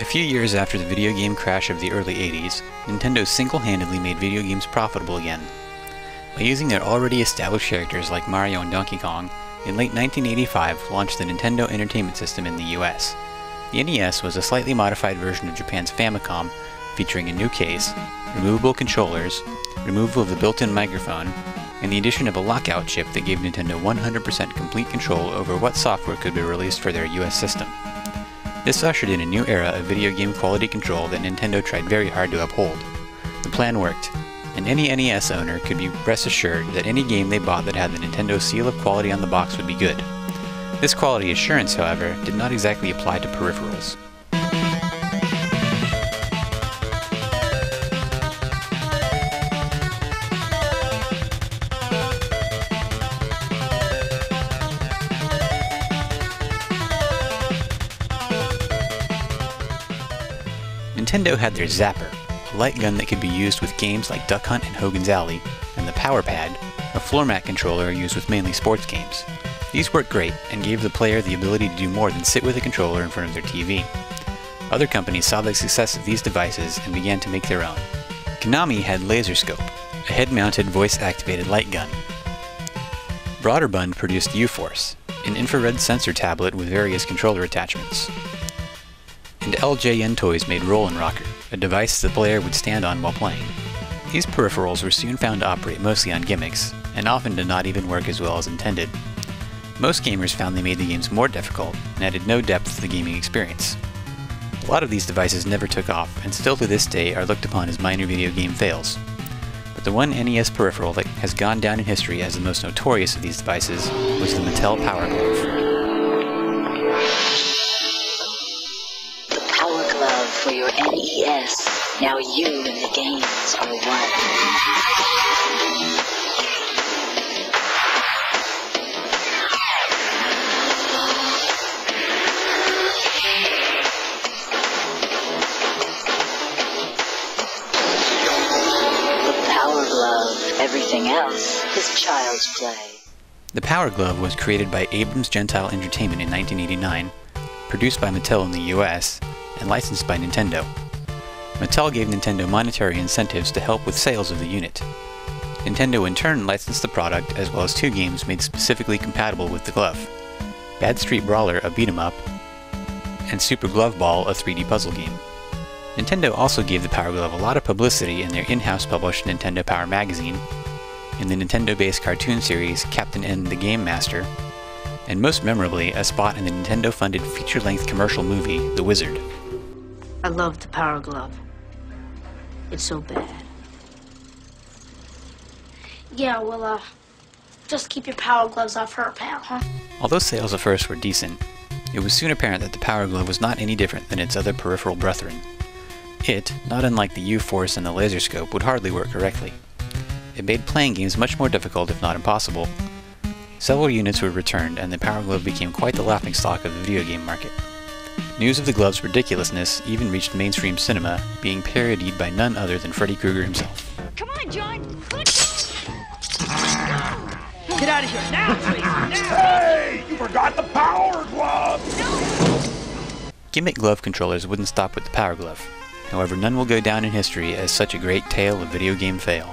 A few years after the video game crash of the early 80s, Nintendo single-handedly made video games profitable again. By using their already established characters like Mario and Donkey Kong, in late 1985 launched the Nintendo Entertainment System in the US. The NES was a slightly modified version of Japan's Famicom, featuring a new case, removable controllers, removal of the built-in microphone, and the addition of a lockout chip that gave Nintendo 100% complete control over what software could be released for their US system. This ushered in a new era of video game quality control that Nintendo tried very hard to uphold. The plan worked, and any NES owner could be rest assured that any game they bought that had the Nintendo seal of quality on the box would be good. This quality assurance, however, did not exactly apply to peripherals. Nintendo had their Zapper, a light gun that could be used with games like Duck Hunt and Hogan's Alley, and the Power Pad, a floor mat controller used with mainly sports games. These worked great and gave the player the ability to do more than sit with a controller in front of their TV. Other companies saw the success of these devices and began to make their own. Konami had Laserscope, a head-mounted voice-activated light gun. Broderbund produced U-Force, an infrared sensor tablet with various controller attachments. And LJN Toys made Rollin' Rocker, a device the player would stand on while playing. These peripherals were soon found to operate mostly on gimmicks, and often did not even work as well as intended. Most gamers found they made the games more difficult, and added no depth to the gaming experience. A lot of these devices never took off, and still to this day are looked upon as minor video game fails. But the one NES peripheral that has gone down in history as the most notorious of these devices was the Mattel Power Glove. For your NES, now you and the games are one. The Power Glove, everything else is child's play. The Power Glove was created by Abrams Gentile Entertainment in 1989, produced by Mattel in the US, and licensed by Nintendo. Mattel gave Nintendo monetary incentives to help with sales of the unit. Nintendo in turn licensed the product as well as two games made specifically compatible with the glove: Bad Street Brawler, a beat-em-up, and Super Glove Ball, a 3D puzzle game. Nintendo also gave the Power Glove a lot of publicity in their in-house published Nintendo Power magazine, in the Nintendo-based cartoon series Captain N the Game Master, and most memorably, a spot in the Nintendo-funded feature-length commercial movie, The Wizard. I love the Power Glove. It's so bad. Yeah, well, just keep your Power Gloves off her, pal, huh? Although sales at first were decent, it was soon apparent that the Power Glove was not any different than its other peripheral brethren. It, not unlike the U-Force and the Laserscope, would hardly work correctly. It made playing games much more difficult, if not impossible. Several units were returned, and the Power Glove became quite the laughingstock of the video game market. News of the glove's ridiculousness even reached mainstream cinema, being parodied by none other than Freddy Krueger himself. Come on, John! Get out of here now, please! Now. Hey! You forgot the Power Glove! No. Gimmick glove controllers wouldn't stop with the Power Glove. However, none will go down in history as such a great tale of video game fail.